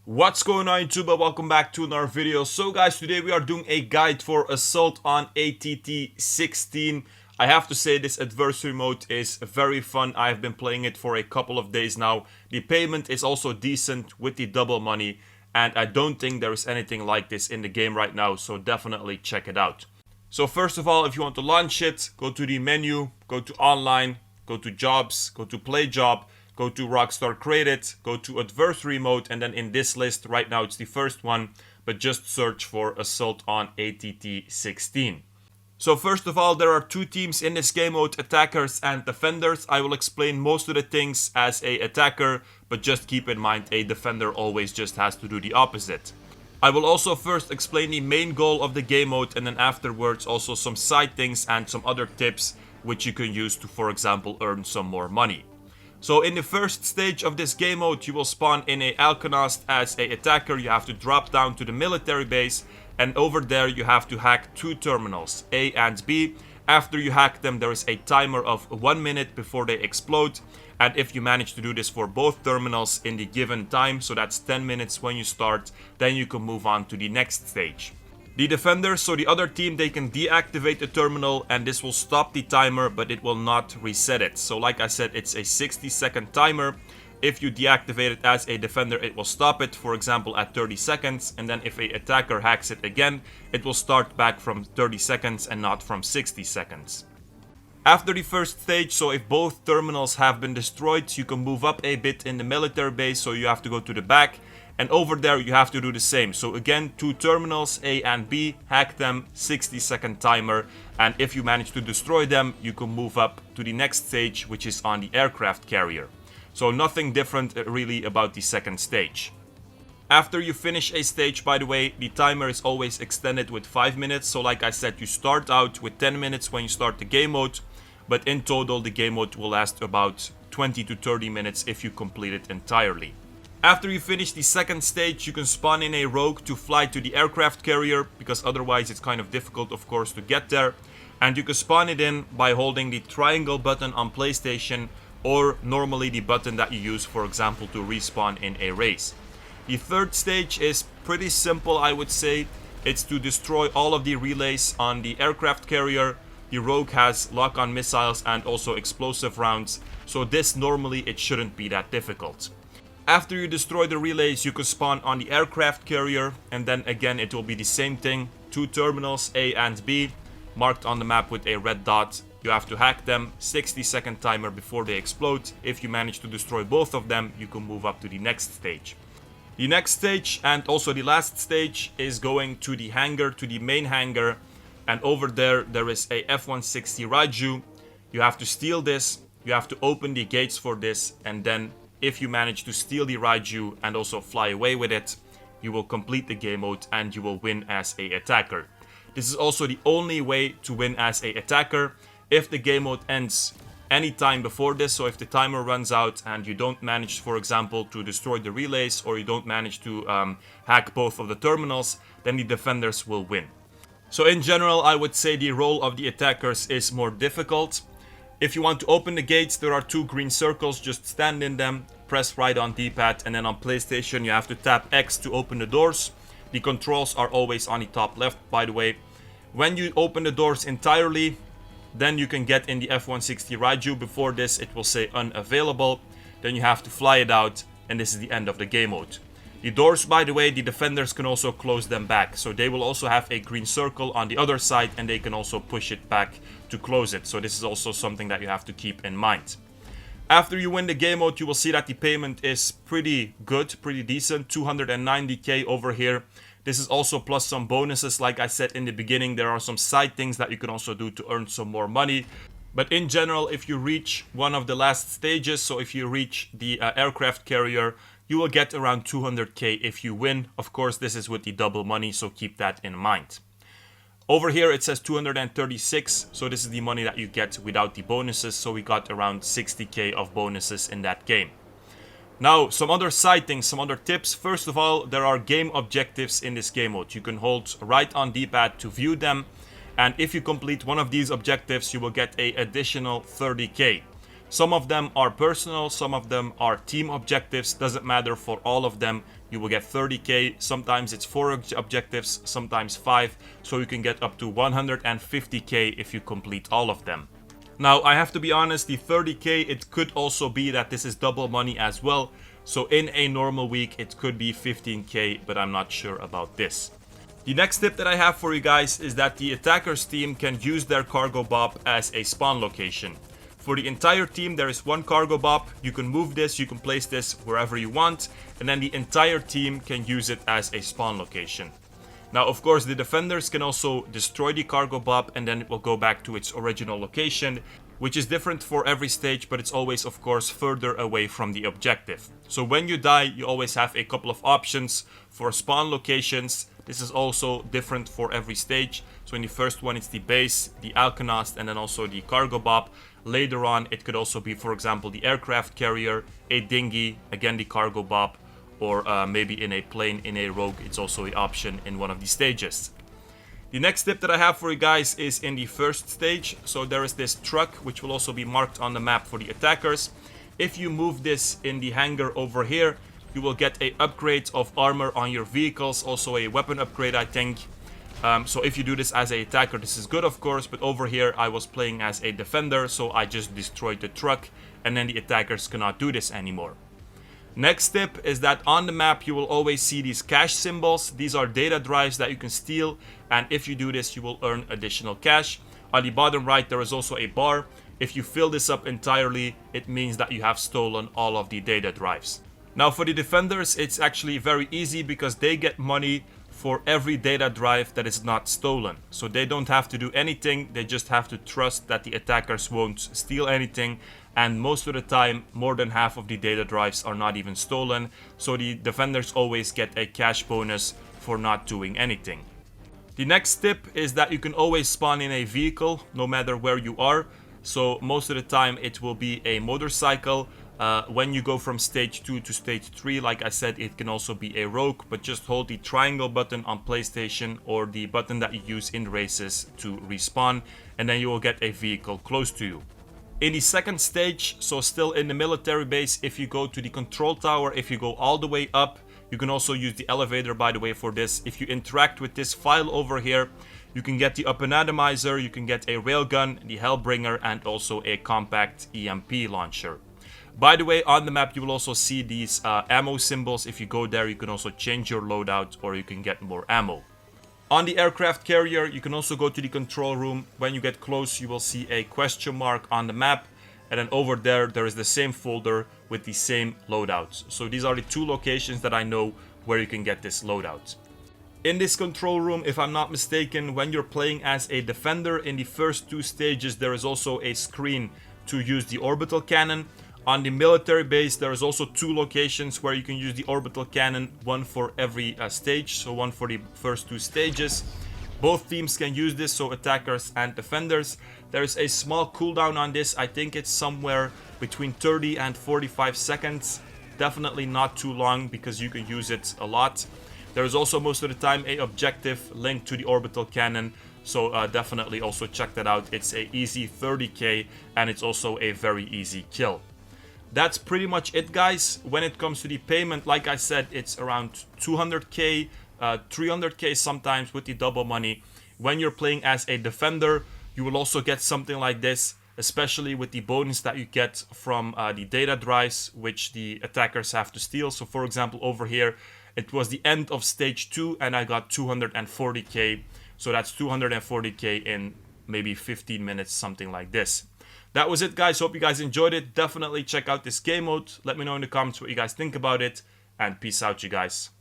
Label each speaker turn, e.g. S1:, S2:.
S1: What's going on YouTube, and welcome back to another video. So guys, today we are doing a guide for Assault on ATT-16. I have to say this adversary mode is very fun. I have been playing it for a couple of days now. The payment is also decent with the double money, and I don't think there is anything like this in the game right now, so definitely check it out. So first of all, if you want to launch it, go to the menu, go to online, go to jobs, go to play job, go to Rockstar Created, go to adversary mode, and then in this list right now it's the first one, but just search for Assault on ATT-16. So first of all, there are two teams in this game mode, attackers and defenders. I will explain most of the things as a attacker, but just keep in mind a defender always just has to do the opposite. I will also first explain the main goal of the game mode, and then afterwards also some side things and some other tips which you can use to, for example, earn some more money. So in the first stage of this game mode, you will spawn in a Alconast as a attacker. You have to drop down to the military base, and over there you have to hack two terminals, A and B. After you hack them, there is a timer of 1 minute before they explode, and if you manage to do this for both terminals in the given time, so that's 10 minutes when you start, then you can move on to the next stage. The defenders, so the other team, they can deactivate the terminal, and this will stop the timer, but it will not reset it. So like I said, it's a 60-second timer. If you deactivate it as a defender, it will stop it, for example, at 30 seconds. And then if an attacker hacks it again, it will start back from 30 seconds and not from 60 seconds. After the first stage, so if both terminals have been destroyed, you can move up a bit in the military base, so you have to go to the back. And over there you have to do the same. So again, two terminals, A and B, hack them, 60-second timer. And if you manage to destroy them, you can move up to the next stage, which is on the aircraft carrier. So nothing different really about the second stage. After you finish a stage, by the way, the timer is always extended with 5 minutes. So like I said, you start out with 10 minutes when you start the game mode. But in total, the game mode will last about 20 to 30 minutes if you complete it entirely. After you finish the second stage, you can spawn in a rogue to fly to the aircraft carrier, because otherwise it's kind of difficult, of course, to get there. And you can spawn it in by holding the triangle button on PlayStation, or normally the button that you use, for example, to respawn in a race. The third stage is pretty simple, I would say. It's to destroy all of the relays on the aircraft carrier. The rogue has lock-on missiles and also explosive rounds, so this normally it shouldn't be that difficult. After you destroy the relays, you can spawn on the aircraft carrier, and then again it will be the same thing. Two terminals, A and B, marked on the map with a red dot. You have to hack them, 60-second timer before they explode. If you manage to destroy both of them, you can move up to the next stage. The next stage, and also the last stage, is going to the hangar, to the main hangar. And over there is a F-160 raiju. You have to steal this, you have to open the gates for this, and then if you manage to steal the raiju and also fly away with it, you will complete the game mode and you will win as a attacker. This is also the only way to win as a attacker. If the game mode ends any time before this, so if the timer runs out and you don't manage, for example, to destroy the relays, or you don't manage to hack both of the terminals, then the defenders will win. So in general, I would say the role of the attackers is more difficult. If you want to open the gates, there are two green circles, just stand in them, press right on D-pad, and then on PlayStation you have to tap X to open the doors. The controls are always on the top left, by the way. When you open the doors entirely, then you can get in the F-160 raiju. Before this it will say unavailable, then you have to fly it out, and this is the end of the game mode. The doors, by the way, the defenders can also close them back, so they will also have a green circle on the other side, and they can also push it back to close it. So this is also something that you have to keep in mind. After you win the game mode, you will see that the payment is pretty good, pretty decent, 290k over here. This is also plus some bonuses. Like I said in the beginning, there are some side things that you can also do to earn some more money. But in general, if you reach one of the last stages, so if you reach the aircraft carrier, you will get around 200k if you win. Of course, this is with the double money, so keep that in mind. Over here it says 236, so this is the money that you get without the bonuses, so we got around 60k of bonuses in that game. Now, some other side things, some other tips. First of all, there are game objectives in this game mode. You can hold right on D-pad to view them, and if you complete one of these objectives, you will get an additional 30k. Some of them are personal, some of them are team objectives, doesn't matter for all of them. you will get 30k. Sometimes it's 4 objectives, sometimes 5, so you can get up to 150k if you complete all of them. Now, I have to be honest, the 30k, it could also be that this is double money as well. So in a normal week, it could be 15k, but I'm not sure about this. The next tip that I have for you guys is that the attackers team can use their cargobob as a spawn location. For the entire team, there is one cargobob. You can move this, you can place this wherever you want, and then the entire team can use it as a spawn location. Now, of course, the defenders can also destroy the cargobob and then it will go back to its original location, which is different for every stage, but it's always, of course, further away from the objective. So when you die, you always have a couple of options for spawn locations. This is also different for every stage. So in the first one, it's the base, the Alkanast, and then also the cargobob. Later on, it could also be, for example, the aircraft carrier, a dinghy, again the cargobob, or maybe in a plane, in a rogue. It's also an option in one of the stages. The next tip that I have for you guys is in the first stage. So there is this truck, which will also be marked on the map for the attackers. If you move this in the hangar over here, you will get a upgrade of armor on your vehicles, also a weapon upgrade, I think. So if you do this as an attacker, this is good, of course, but over here I was playing as a defender, so I just destroyed the truck, and then the attackers cannot do this anymore. Next tip is that on the map you will always see these cash symbols. These are data drives that you can steal, and if you do this you will earn additional cash. On the bottom right there is also a bar. If you fill this up entirely, it means that you have stolen all of the data drives. Now for the defenders, it's actually very easy because they get money for every data drive that is not stolen. So they don't have to do anything, they just have to trust that the attackers won't steal anything. And most of the time, more than half of the data drives are not even stolen. So the defenders always get a cash bonus for not doing anything. The next tip is that you can always spawn in a vehicle, no matter where you are. So most of the time it will be a motorcycle. When you go from stage 2 to stage 3, like I said, it can also be a rogue, but just hold the triangle button on PlayStation or the button that you use in races to respawn, and then you will get a vehicle close to you. In the second stage, so still in the military base, if you go to the control tower, if you go all the way up, you can also use the elevator, by the way, for this. If you interact with this file over here, you can get the atomizer, you can get a railgun, the Hellbringer, and also a compact EMP launcher. By the way, on the map you will also see these ammo symbols. If you go there, you can also change your loadout or you can get more ammo. On the aircraft carrier, you can also go to the control room. When you get close, you will see a question mark on the map. And then over there, there is the same folder with the same loadouts. So these are the two locations that I know where you can get this loadout. In this control room, if I'm not mistaken, when you're playing as a defender in the first 2 stages, there is also a screen to use the orbital cannon. On the military base, there is also 2 locations where you can use the orbital cannon, one for every stage, so one for the first 2 stages. Both teams can use this, so attackers and defenders. There is a small cooldown on this. I think it's somewhere between 30 and 45 seconds. Definitely not too long because you can use it a lot. There is also most of the time a objective linked to the orbital cannon. So definitely also check that out. It's a easy 30k and it's also a very easy kill. That's pretty much it, guys. When it comes to the payment, like I said, it's around 200k, 300k sometimes with the double money. When you're playing as a defender, you will also get something like this, especially with the bonus that you get from the data drives, which the attackers have to steal. So for example, over here, it was the end of stage 2 and I got 240k. So that's 240k in maybe 15 minutes, something like this. That was it, guys. Hope you guys enjoyed it. Definitely check out this game mode. Let me know in the comments what you guys think about it. And peace out, you guys.